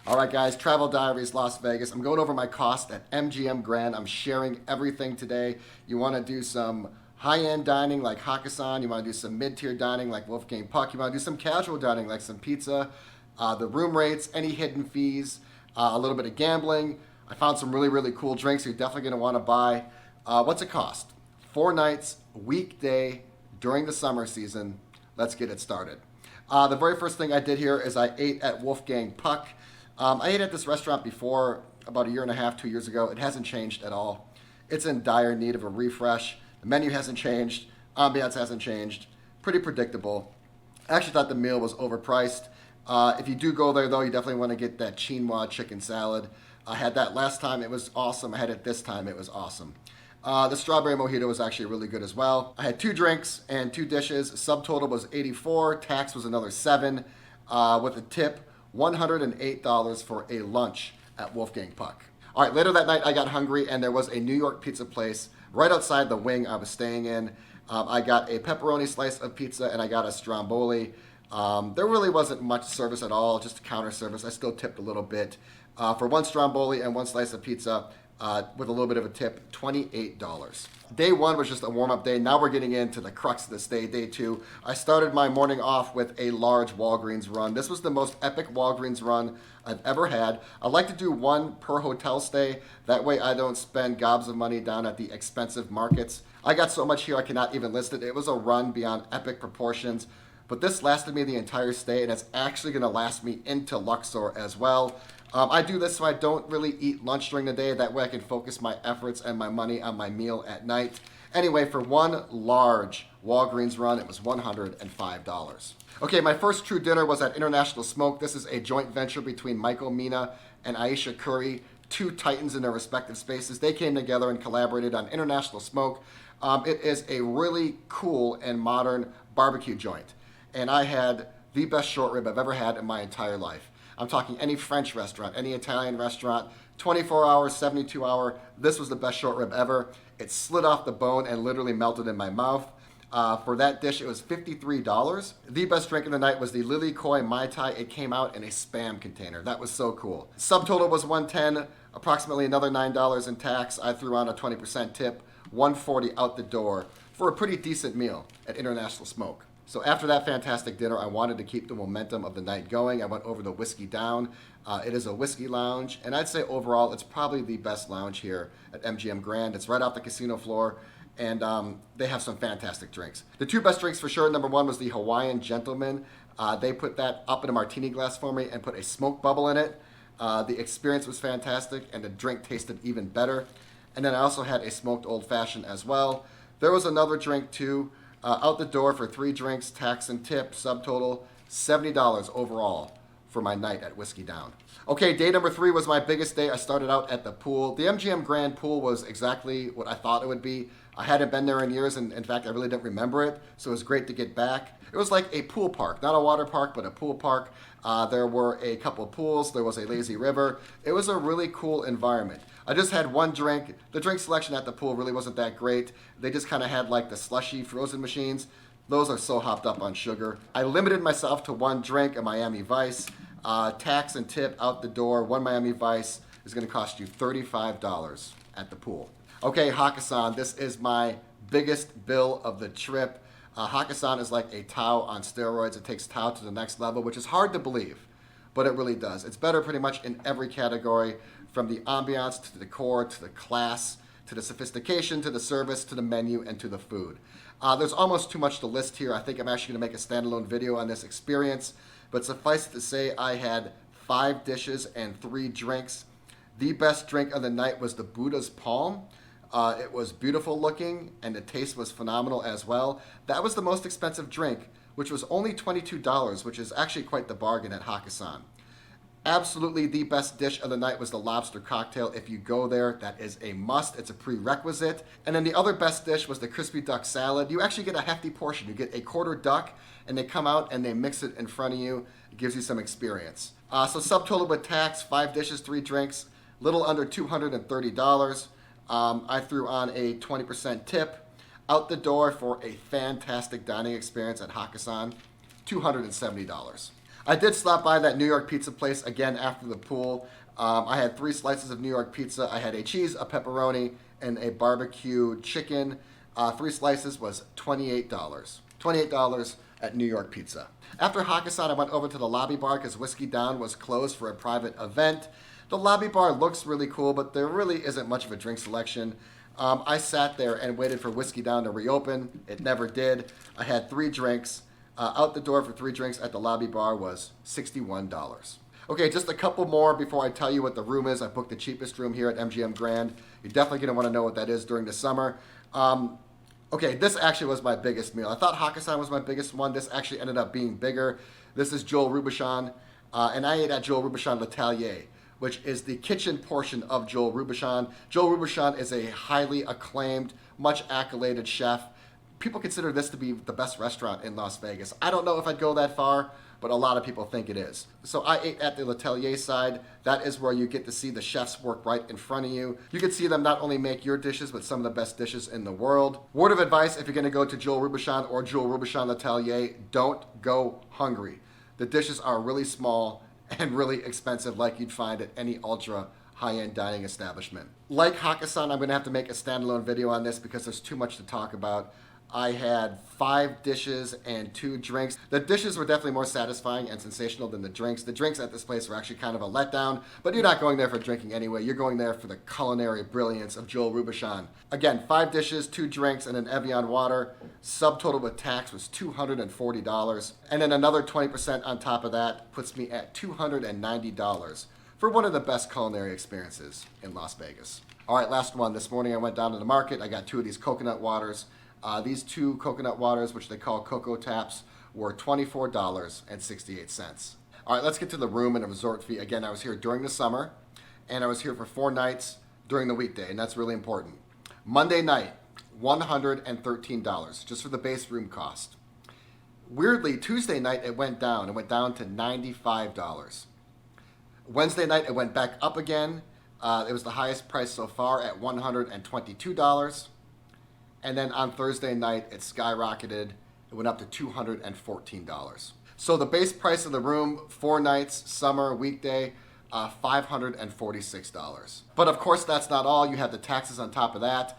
All right, guys, Travel Diaries Las Vegas. I'm going over my cost at MGM Grand. I'm sharing everything today. You want to do some high-end dining like Hakkasan. You want to do some mid-tier dining like Wolfgang Puck. You want to do some casual dining like some pizza. The room rates, any hidden fees, a little bit of gambling. I found some really, really cool drinks you're definitely going to want to buy. What's it cost? 4 nights, weekday, during the summer season. Let's get it started. The very first thing I did here is I ate at Wolfgang Puck. I ate at this restaurant before, about a year and a half, 2 years ago. It hasn't changed at all. It's in dire need of a refresh. The menu hasn't changed. Ambiance hasn't changed. Pretty predictable. I actually thought the meal was overpriced. If you do go there, though, you definitely want to get that quinoa chicken salad. I had that last time. It was awesome. I had it this time. It was awesome. The strawberry mojito was actually really good as well. I had 2 drinks and 2 dishes. Subtotal was $84. Tax was another $7. With a tip, $108 for a lunch at Wolfgang Puck. All right, later that night I got hungry and there was a New York pizza place right outside the wing I was staying in. I got a pepperoni slice of pizza and I got a stromboli. There really wasn't much service at all, just counter service. I still tipped a little bit. For 1 stromboli and 1 slice of pizza, with a little bit of a tip, $28. Day 1 was just a warm-up day. Now we're getting into the crux of this day, day 2. I started my morning off with a large Walgreens run. This was the most epic Walgreens run I've ever had. I like to do 1 per hotel stay. That way I don't spend gobs of money down at the expensive markets. I got so much here I cannot even list it. It was a run beyond epic proportions. But this lasted me the entire stay, and it's actually going to last me into Luxor as well. I do this so I don't really eat lunch during the day. That way I can focus my efforts and my money on my meal at night. Anyway, for 1 large Walgreens run, it was $105. Okay, my first true dinner was at International Smoke. This is a joint venture between Michael Mina and Aisha Curry, 2 titans in their respective spaces. They came together and collaborated on International Smoke. It is a really cool and modern barbecue joint. And I had the best short rib I've ever had in my entire life. I'm talking any French restaurant, any Italian restaurant, 24 hours, 72 hour. This was the best short rib ever. It slid off the bone and literally melted in my mouth. For that dish, it was $53. The best drink of the night was the Lily Koi Mai Tai. It came out in a Spam container. That was so cool. Subtotal was $110, approximately another $9 in tax. I threw on a 20% tip, $140 out the door for a pretty decent meal at International Smoke. So after that fantastic dinner, I wanted to keep the momentum of the night going. I went over to Whiskey Down. It is a whiskey lounge, and I'd say overall it's probably the best lounge here at MGM Grand. It's right off the casino floor, and they have some fantastic drinks. The 2 best drinks for sure, number 1 was the Hawaiian Gentleman. They put that up in a martini glass for me and put a smoke bubble in it. The experience was fantastic, and the drink tasted even better. And then I also had a smoked old fashioned as well. There was another drink too. Out the door for 3 drinks, tax and tip, subtotal $70 overall for my night at Whiskey Down. Okay, day number 3 was my biggest day. I started out at the pool. The MGM Grand Pool was exactly what I thought it would be. I hadn't been there in years, and in fact, I really didn't remember it, so it was great to get back. It was like a pool park, not a water park, but a pool park. There were a couple of pools. There was a lazy river. It was a really cool environment. I just had 1 drink. The drink selection at the pool really wasn't that great. They just kind of had like the slushy frozen machines. Those are so hopped up on sugar. I limited myself to 1 drink, a Miami Vice. Tax and tip out the door. 1 Miami Vice is going to cost you $35 at the pool. Okay, Hakkasan, this is my biggest bill of the trip. Hakkasan is like a Tao on steroids. It takes Tao to the next level, which is hard to believe, but it really does. It's better pretty much in every category, from the ambiance to the decor to the class to the sophistication to the service to the menu and to the food. There's almost too much to list here. I think I'm actually going to make a standalone video on this experience, but suffice it to say I had 5 dishes and 3 drinks. The best drink of the night was the Buddha's Palm. It was beautiful looking and the taste was phenomenal as well. That was the most expensive drink, which was only $22, which is actually quite the bargain at Hakkasan. Absolutely the best dish of the night was the lobster cocktail. If you go there, that is a must. It's a prerequisite. And then the other best dish was the crispy duck salad. You actually get a hefty portion. You get a quarter duck, and they come out and they mix it in front of you. It gives you some experience. So subtotal with tax, 5 dishes, 3 drinks, little under $230. I threw on a 20% tip. Out the door for a fantastic dining experience at Hakkasan, $270. I did stop by that New York pizza place again after the pool. I had 3 slices of New York pizza. I had a cheese, a pepperoni, and a barbecue chicken. 3 slices was $28. $28 at New York Pizza. After Hakkasan, I went over to the lobby bar because Whiskey Down was closed for a private event. The lobby bar looks really cool, but there really isn't much of a drink selection. I sat there and waited for Whiskey Down to reopen. It never did. I had 3 drinks. Out the door for 3 drinks at the lobby bar was $61. Okay, just a couple more before I tell you what the room is. I booked the cheapest room here at MGM Grand. You're definitely going to want to know what that is during the summer. Okay, this actually was my biggest meal. I thought Hakkasan was my biggest one. This actually ended up being bigger. This is Joel Roubechon, and I ate at Joel Roubechon L'Atelier, which is the kitchen portion of Joel Roubechon. Joel Roubechon is a highly acclaimed, much accoladed chef. People consider this to be the best restaurant in Las Vegas. I don't know if I'd go that far, but a lot of people think it is. So I ate at the L'Atelier side. That is where you get to see the chefs work right in front of you. You can see them not only make your dishes, but some of the best dishes in the world. Word of advice, if you're gonna go to Joel Roubechon or Joel Roubechon L'Atelier, don't go hungry. The dishes are really small and really expensive, like you'd find at any ultra high-end dining establishment. Like Hakkasan, I'm gonna have to make a standalone video on this because there's too much to talk about. I had 5 dishes and 2 drinks. The dishes were definitely more satisfying and sensational than the drinks. The drinks at this place were actually kind of a letdown, but you're not going there for drinking anyway. You're going there for the culinary brilliance of Joel Roubechon. Again, 5 dishes, 2 drinks, and an Evian water. Subtotal with tax was $240. And then another 20% on top of that puts me at $290 for one of the best culinary experiences in Las Vegas. All right, last one. This morning I went down to the market. I got 2 of these coconut waters. These 2 coconut waters, which they call Cocoa Taps, were $24.68. All right, let's get to the room and the resort fee. Again, I was here during the summer, and I was here for 4 nights during the weekday, and that's really important. Monday night, $113, just for the base room cost. Weirdly, Tuesday night it went down. It went down to $95. Wednesday night it went back up again. It was the highest price so far at $122. And then on Thursday night, it skyrocketed. It went up to $214. So the base price of the room, 4 nights, summer, weekday, $546. But of course, that's not all. You have the taxes on top of that.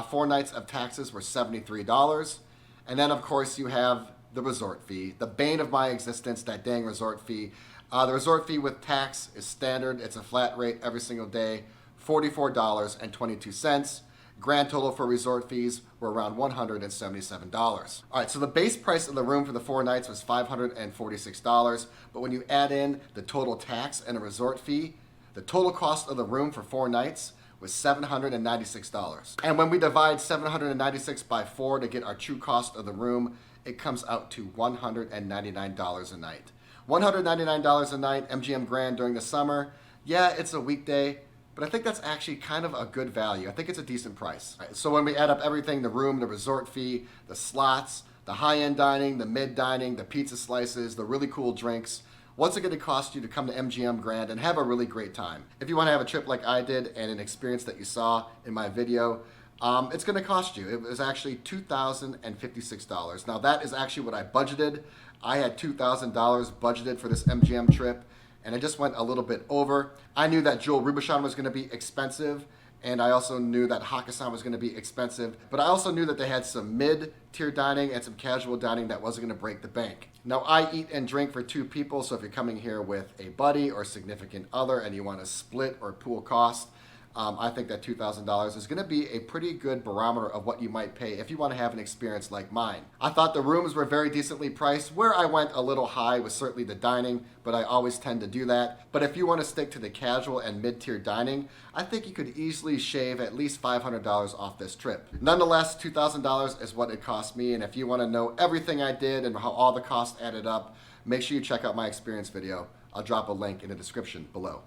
4 nights of taxes were $73. And then, of course, you have the resort fee, the bane of my existence, that dang resort fee. The resort fee with tax is standard. It's a flat rate every single day, $44.22. Grand total for resort fees were around $177. All right, so the base price of the room for the 4 nights was $546, but when you add in the total tax and a resort fee, the total cost of the room for 4 nights was $796. And when we divide $796 by 4 to get our true cost of the room, it comes out to $199 a night. $199 a night, MGM Grand during the summer. Yeah, it's a weekday, but I think that's actually kind of a good value. I think it's a decent price. Right, so when we add up everything, the room, the resort fee, the slots, the high-end dining, the mid-dining, the pizza slices, the really cool drinks, what's it going to cost you to come to MGM Grand and have a really great time? If you want to have a trip like I did and an experience that you saw in my video, it's going to cost you. It was actually $2,056. Now that is actually what I budgeted. I had $2,000 budgeted for this MGM trip, and I just went a little bit over. I knew that Joel Roubechon was going to be expensive, and I also knew that Hakkasan was going to be expensive, but I also knew that they had some mid-tier dining and some casual dining that wasn't going to break the bank. Now, I eat and drink for 2 people, so if you're coming here with a buddy or significant other and you want to split or pool cost, I think that $2,000 is going to be a pretty good barometer of what you might pay if you want to have an experience like mine. I thought the rooms were very decently priced. Where I went a little high was certainly the dining, but I always tend to do that. But if you want to stick to the casual and mid-tier dining, I think you could easily shave at least $500 off this trip. Nonetheless, $2,000 is what it cost me, and if you want to know everything I did and how all the costs added up, make sure you check out my experience video. I'll drop a link in the description below.